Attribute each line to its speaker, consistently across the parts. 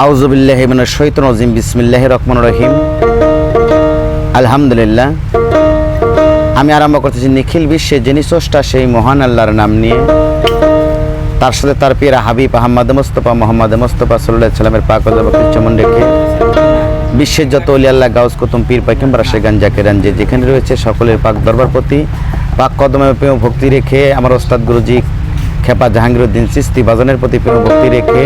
Speaker 1: আউযুবিল্লাহি মিনাশ শাইতানির রাজিম বিসমিল্লাহির রহমানির রহিম। আলহামদুলিল্লাহ। আমি আরম্ভ করতেছি নিখিল বিশ্বে যিনি স্রষ্টা সেই মহান আল্লাহর নাম নিয়ে, তার সাথে তার প্রিয় হাবিব আহমদ মুস্তাফা মোহাম্মদ মুস্তাফা সাল্লাল্লাহু আলাইহি সাল্লামের পাক বকরিত চমন রেখে বিশ্বের যত ওলি আল্লাহ গাউস কুতুম পীর পয়গম্বর আশিকান জাকিরান যে যেখানে রয়েছে সকলের পাক দরবার প্রতি পাক কদমে প্রেম ভক্তি রেখে আমার ওস্তাদ গুরুজি খেপা জাহাঙ্গীরউদ্দিন চিশতি বাজানের প্রতি প্রেম ভক্তি রেখে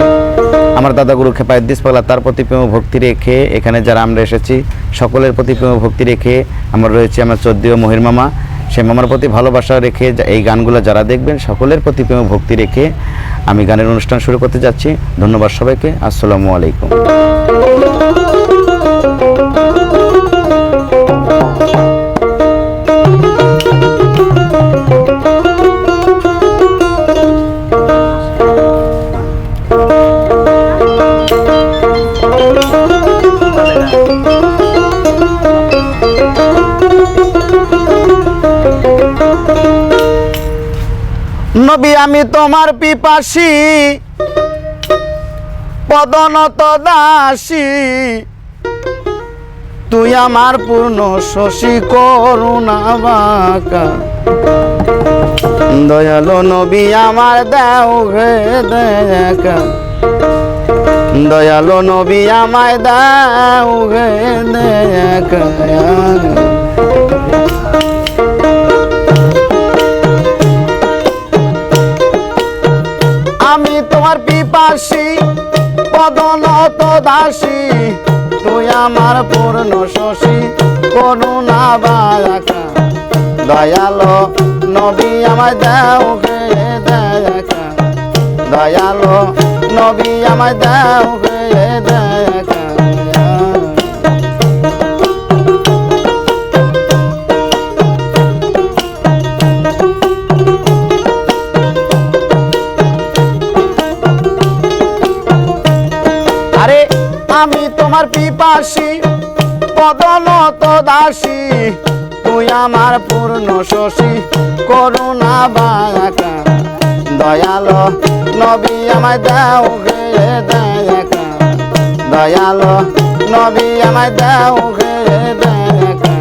Speaker 1: আমার দাদা গুরু খেপা ইদ্দিস পাগলা তার প্রতি প্রেম ভক্তি রেখে এখানে যারা আমরা এসেছি সকলের প্রতি প্রেম ভক্তি রেখে আমরা রয়েছি আমার চৌদ্দীয় মহির মামা, সেই মামার প্রতি ভালোবাসা রেখে এই গানগুলো যারা দেখবেন সকলের প্রতি প্রেম ভক্তি রেখে আমি গানের অনুষ্ঠান শুরু করতে যাচ্ছি। ধন্যবাদ সবাইকে। আসসালামু আলাইকুম। নবী আমি তোমার পিপাসী পদনত দাসী, তুই আমার পূর্ণ শশী করুণা বাঁকা। দয়ালো নবী আমার দাও হে দেখা, দয়ালো নবী আমায় দাও হে দেখা। আমি তোমার পিপাসী পদনত দাসী, তুই আমার পূর্ণ শশী করুণা বাঁকা। দয়ালো নবী আমায় দাও হে দেখা, দয়ালো নবী আমায় দাও হে দেখা। আমি তোমার পিপাসী পদনত দাসী, তুই আমার পূর্ণ শশী করুণা বাঁকা। দয়ালো নবী আমায় দাও হে দেখা, দয়ালো নবী আমায় দাও হে দেখা।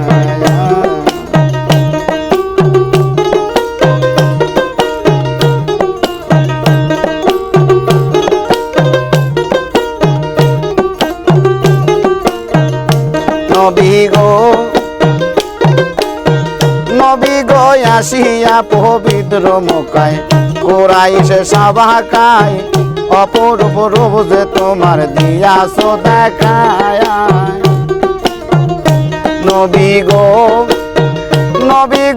Speaker 1: নবী গো আসিয়া পবিত্র মক্কায় কুরাইশে সাবাকায় অপরূপ রূপ যে তোমার দিয়াছো দেখায়। নবী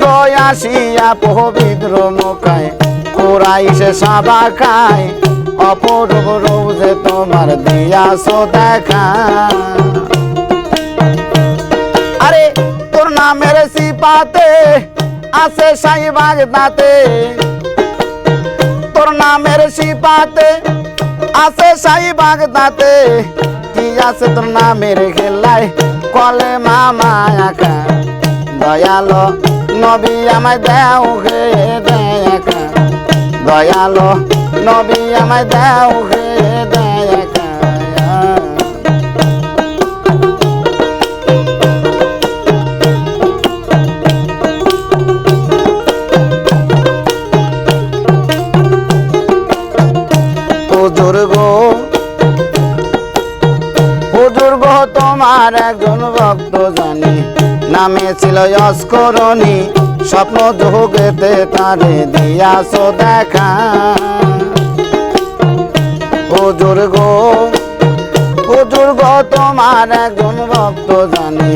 Speaker 1: গো আসিয়া পবিত্র মক্কায় কুরাইশে সাবাকায় অপরূপ রূপ যে তোমার দিয়াছো দেখায়। আরে তোর নামের সিপাতে আছে শাহীবাগ দাঁতে, তোর নামের সিপাতে আছে শাহীবাগ দাঁতে। কি আছে তোর নামের খেলায় কলে মামা আঁকা। দয়ালো নবী আমায় দাও হে দেখা, দয়ালো নবী আমায় দাও হে দেখা। হুজুর গো তোমার একজন ভক্ত জানি, নামে ছিল অস্করণী, স্বপ্ন যোগেতে তারে দিয়াছো দেখা। হুজুর গো তোমার একজন ভক্ত জানি,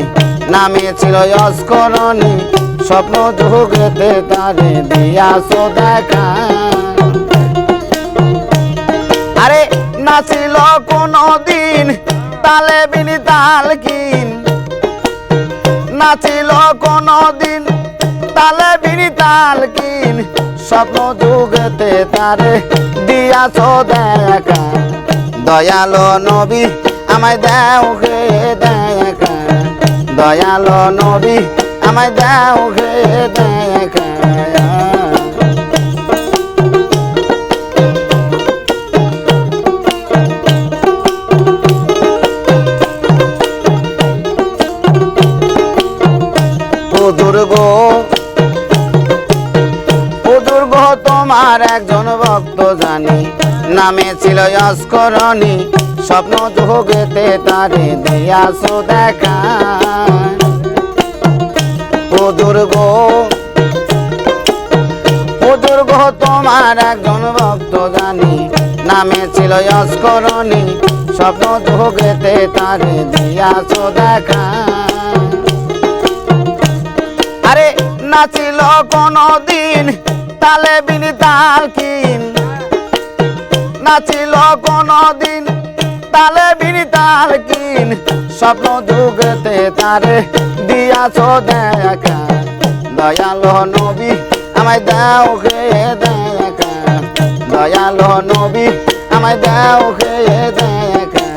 Speaker 1: নামে ছিল অস্করণী, স্বপ্ন যোগেতে তারে দিয়াছো দেখা। আরে নাছিল কোনো দিন তালে বিনি তাল কিন, নাছিল কোনো দিন তালে বিনি তাল কিন, স্বপ্ন যুগেতে তারে দিয়াছো দেখা। দয়ালো নবী আমায় দাও হে দেখা, দয়ালো নবী আমায় দাও হে দেখা। গো হুজুর গো তোমার একজন ভক্ত জানি নামে ছিল অস্করণী স্বপ্ন যোগেতে তারে দিয়াছো দেখা হুজুর গো তোমার একজন ভক্ত জানি নামে ছিল অস্করণী স্বপ্ন যোগেতে তারে দিয়াছো দেখা আরে নাচিল কোনদিন তালে বিনি তাল কিন নাচিল কোনদিন তালে বিনি তাল কিন স্বপ্ন যোগেতে তারে দিয়াছো দেখা দয়ালো নবী আমায় দাও খেয়ে দেখা দয়ালো নবী আমায় দাও খেয়ে দেখা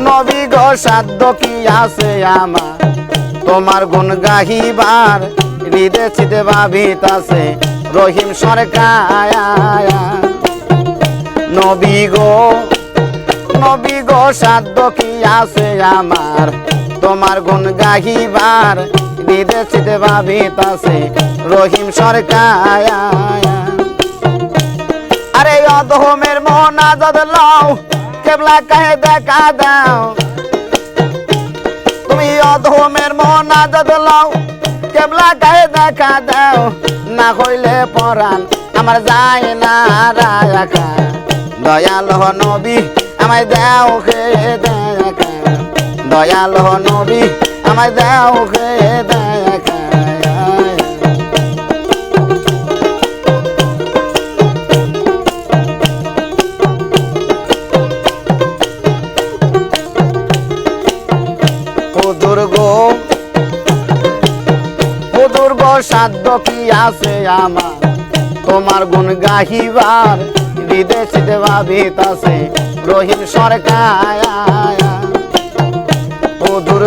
Speaker 1: নবী গো সাধ্য কি আছে আমার তোমার গুণ গাহিবার হৃদয় চিতে ভাবিতাছে রহিম সরকার নবী গো সাধ্য কি আছে আমার তোমার গুণ গাহিবার হৃদয় চিতে ভাবিতাছে রহিম সরকার আরে অধমের মোনাজাত লও কেবলা কাহে দেখা দাও তুমি অধমের মোনাজাত লও কেবলা কাহে দেখা দাও না হইলে পরাণ আমার যায় না রাখা দয়ালো নবী আমায় দাও খেয়ে দেখা দয়ালো নবী আমায় দাও খেয়ে দেখা হুজুর গো সাধ্য কি আছে আমার তোমার গুণ গাহিবার হৃদয় চিতে ভাবিতাছে রহিম সরকার হুজুর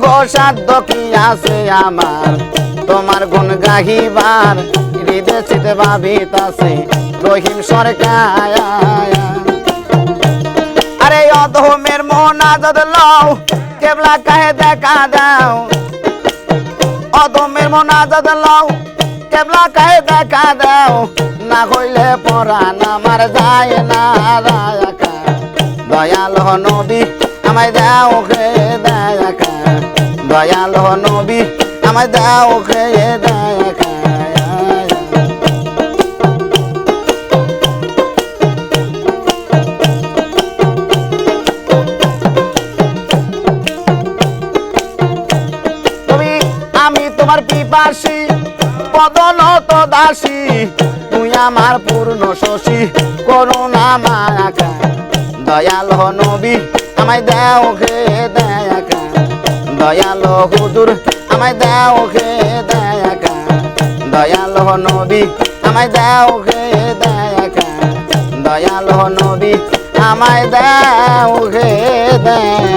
Speaker 1: গো সাধ্য কি আছে আমার তোমার গুণ গাহিবার হৃদয় চিতে ভাবিতাছে রহিম সরকার আরে অধমের মোনাজাত লও কেবলা কাহে দেখা দাও অধমের মোনাজাত লও কেবলা কাহে দেখা দাও না হইলে পরাণ আমার যায় না রাখা দয়ালো নবী আমায় দাও খেয়ে দেখা দয়ালো নবী আমায় দাও খেয়ে দেখা তোমার পিপাসী পদনত দাসী তুই আমার পূর্ণ শশী করুণা মাখা দয়ালো নবী আমায় দাও খেয়ে দেখা দয়ালো হুজুর আমায় দাও খেয়ে দেখা দয়ালো নবী আমায় দাও খেয়ে দেখা দয়ালো নবী আমায় দাও খেয়ে দেখা